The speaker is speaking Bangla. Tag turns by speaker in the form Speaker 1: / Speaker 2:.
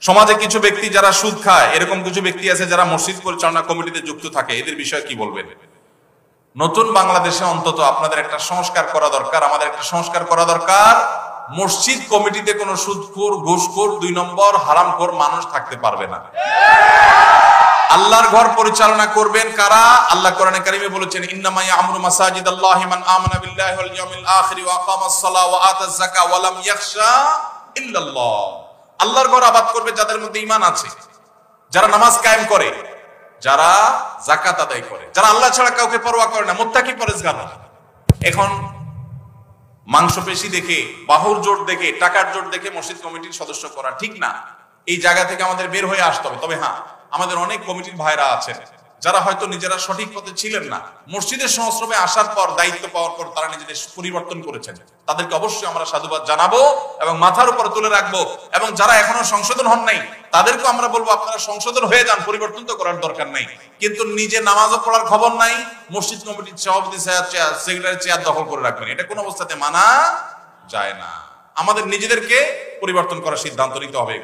Speaker 1: সমাজে কিছু ব্যক্তি যারা সুদ খায়, এরকম কিছু ব্যক্তি আছে যারা মসজিদ পরিচালনা কমিটিতে যুক্ত থাকে, এদের বিষয়ে কি বলবেন? নতুন বাংলাদেশে অন্তত আপনাদের একটা সংস্কার করা দরকার, আমাদের একটা সংস্কার করা দরকার। মসজিদ কমিটিতে কোনো সুদখোর, ঘুষখোর, 2 নম্বর হারামখোর মানুষ থাকতে পারবে না। আল্লাহর ঘর পরিচালনা করবেন কারা? আল্লাহ কোরআনে কারিমে বলেছেন, ইন্নামা ইয়ামুরু মাসাজিদাল্লাহি মান আমানা বিল্লাহি ওয়াল ইয়াউমিল আখির ওয়া আকামাস সালাহ ওয়া আতাজ যাকাত ওয়া লাম ইয়াখশা ইল্লাল্লাহ। আল্লাহর ঘর আবাদ করবে যাদের মধ্যে ঈমান আছে, যারা নামাজ কায়েম করে, যারা যাকাত আদায় করে, যারা আল্লাহ ছাড়া কাউকে পরোয়া করে না, মুত্তাকি পরেজগার। এখন মাংসপেশি দেখে, বাহুর জোর দেখে, টাকার জোর দেখে মসজিদ কমিটির সদস্য করা ঠিক না। এই জায়গা থেকে আমাদের বের হয়ে আসতে হবে। তবে হ্যাঁ, আমাদের অনেক কমিটির ভাইরা আছেন যারা হয়তো নিজেরা সঠিক পথে ছিলেন না, মসজিদের সংস্রবে আসার পর, দায়িত্ব পাওয়ার পর তারা নিজেদের পরিবর্তন করেছেন। তাদেরকে অবশ্যই আমরা সাধুবাদ জানাবো এবং মাথার উপর তুলে রাখবো। এবং যারা এখনো সংশোধন হন নাই, তাদেরকে আমরা বলবো আপনারা সংশোধন হয়ে যান, পরিবর্তন তো করার দরকার নাই। কিন্তু নিজে নামাজও পড়ার খবর নাই, মসজিদ কমিটির সভাপতি সেক্রেটারি চেয়ার দখল করে রাখবেন, এটা কোন অবস্থাতে মানা যায় না। আমাদের নিজেদেরকে পরিবর্তন করার সিদ্ধান্ত নিতে হবে।